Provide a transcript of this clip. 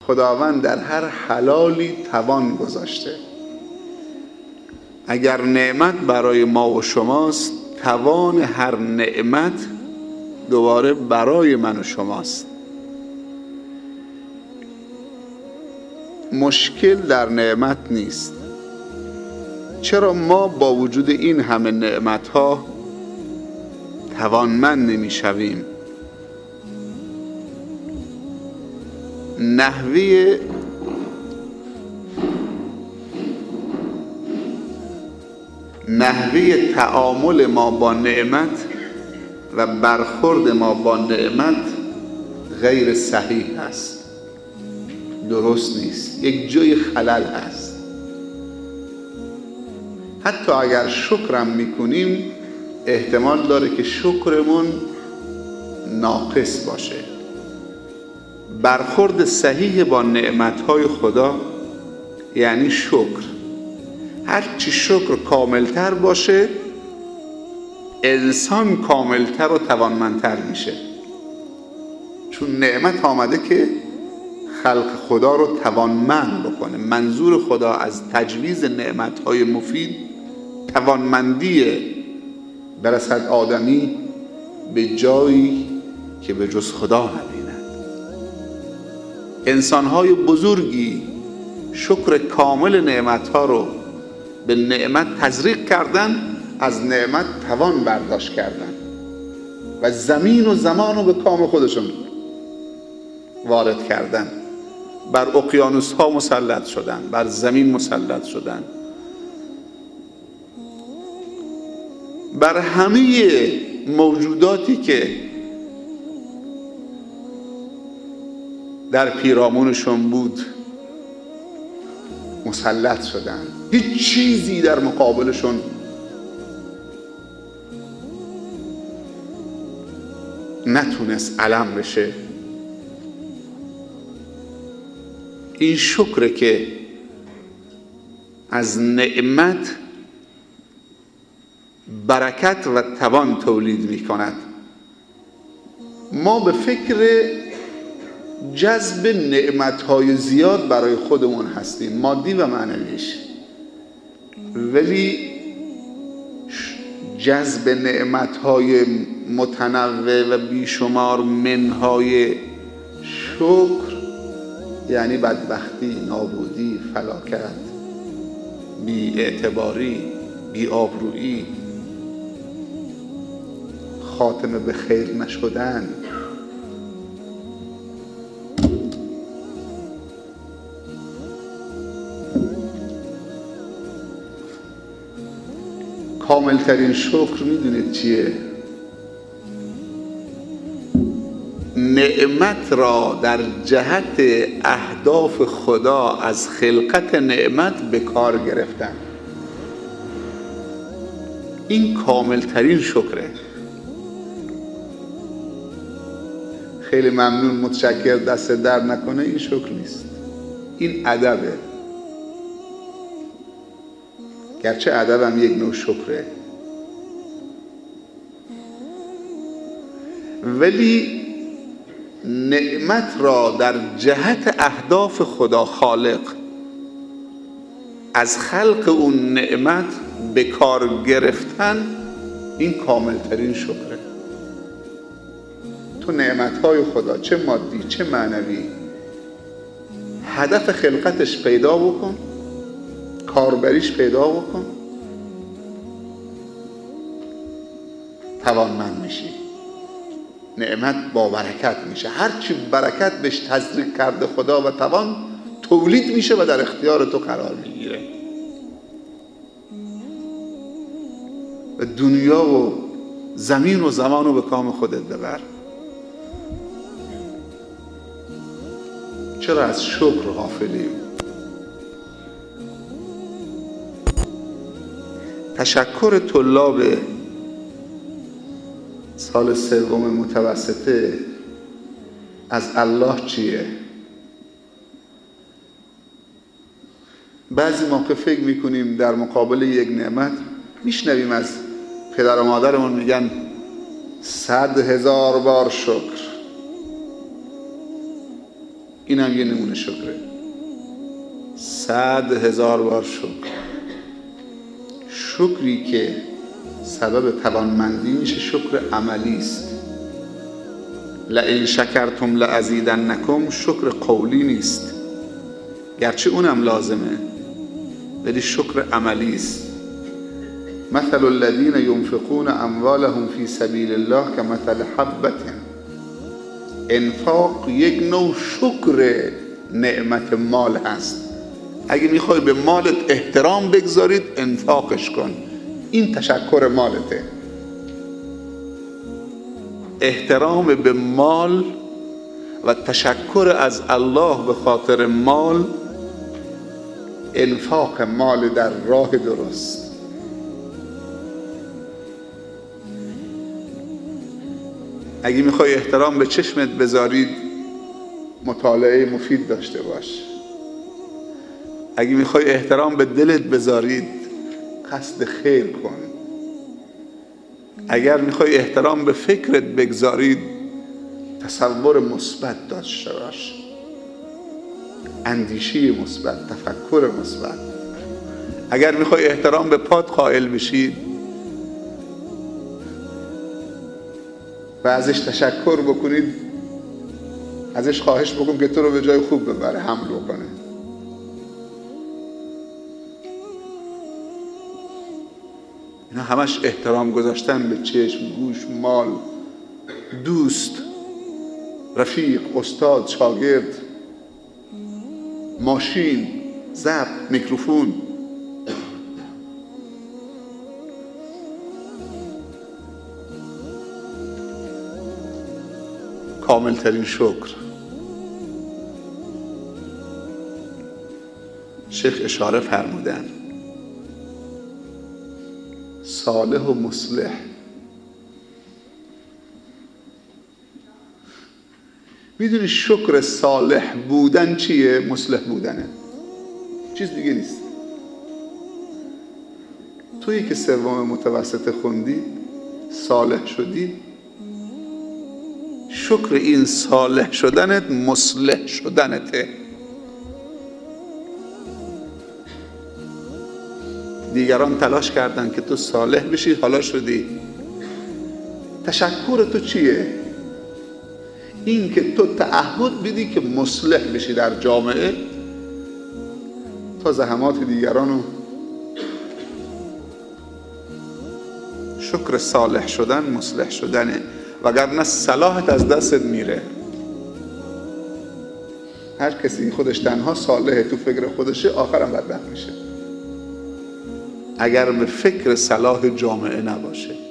خداوند در هر حلالی توان گذاشته. اگر نعمت برای ما و شماست، توان هر نعمت دوباره برای من و شماست. مشکل در نعمت نیست. چرا ما با وجود این همه نعمت‌ها توانمند نمی‌شویم؟ نحوه تعامل ما با نعمت و برخورد ما با نعمت غیر صحیح است، درست نیست، یک جای خلل هست. حتی اگر شکرم میکنیم احتمال داره که شکرمون ناقص باشه. برخورد صحیح با نعمتهای خدا یعنی شکر. هرچی شکر کاملتر باشه، انسان کاملتر و توانمندتر میشه. چون نعمت آمده که خلق خدا رو توانمند بکنه. منظور خدا از تجویز نعمتهای مفید توانمندیه برسد آدمی به جایی که به جز خدا نبیند. انسانهای بزرگی شکر کامل نعمتها رو به نعمت تزریق کردن، از نعمت توان برداشت کردن و زمین و زمان رو به کام خودشون وارد کردن. بر اقیانوس ها مسلط شدن، بر زمین مسلط شدن، بر همه موجوداتی که در پیرامونشون بود مسلط شدن. هیچ چیزی در مقابلشون نتونست علم بشه. این شکر که از نعمت برکت و توان تولید می کند. ما به فکر جذب نعمتهای زیاد برای خودمون هستیم، مادی و معنویش، ولی جذب نعمتهای متنوع و بیشمار منهای شکر یعنی بدبختی، نابودی، فلاکت، بی‌اعتباری، بی‌آبرویی، خاتمه به خیر نشدن. کاملترین شکر میدونید چیه؟ نعمت را در جهت اهداف خدا از خلقت نعمت به کار گرفتن. این کاملترین شکره. خیلی ممنون، متشکر، دست در نکنه، این شکر نیست، این ادبه. گرچه ادب هم یک نوع شکره، ولی نعمت را در جهت اهداف خدا خالق از خلق اون نعمت به کار گرفتن، این کاملترین شکره. تو نعمتهای خدا چه مادی چه معنوی هدف خلقتش پیدا بکن، کاربریش پیدا بکن، توانمند میشی. نعمت با برکت میشه. هرچی برکت بهش تزریق کرده خدا و توان تولید میشه و در اختیار تو قرار میگیره. و دنیا و زمین و زمان رو به کام خودت ببر. چرا از شکر غافلیم؟ تشکر طلاب سال سوم متوسطه از الله چیه؟ بعضی موقع فکر میکنیم در مقابل یک نعمت، میشنویم از پدر و مادرمون میگن 100,000 بار شکر. این هم یه نمونه شکره. 100,000 بار شکر. شکری که سبب توانمندی میشه شکر عملی است. لئن شکرتم لازیدنکم شکر قولی نیست، گرچه اونم لازمه، ولی شکر عملی است. مثل الذین ینفقون اموالهم فی سبیل الله کمثل حبة. انفاق یک نوع شکر نعمت مال هست. اگه میخوای به مالت احترام بگذارید انفاقش کن، این تشکر مالته. احترام به مال و تشکر از الله به خاطر مال، انفاق مال در راه درست. اگه میخوای احترام به چشمت بذارید مطالعه مفید داشته باش. اگه میخوای احترام به دلت بذارید قصد خیر کن. اگر میخوای احترام به فکرت بگذارید تصور مثبت داشته باش، اندیشه مثبت، تفکر مثبت. اگر میخوای احترام به پات قائل بشید و ازش تشکر بکنید، ازش خواهش بکن که تو رو به جای خوب ببره، حمل بکنه. اینا همش احترام گذاشتن به چشم، گوش، مال، دوست، رفیق، استاد، شاگرد، ماشین، ضبط، میکروفون. کاملترین شکر. شیخ اشاره فرمودن صالح و مصلح. میدونی شکر صالح بودن چیه؟ مصلح بودنه، چیز دیگه نیست. تویی که سوم متوسط خوندی صالح شدی، شکر این صالح شدنت مصلح شدنته. دیگران تلاش کردن که تو صالح بشی، حالا شدی. تشکر تو چیه؟ این که تو تعهد بدی که مصلح بشی در جامعه تا زحمات دیگرانو. شکر صالح شدن مصلح شدنه، وگرنه صلاحت از دستت میره. هر کسی خودش تنها صالحه، تو فکر خودشه، آخرم بدبخت میشه اگر به فکر صلاح جامعه نباشه.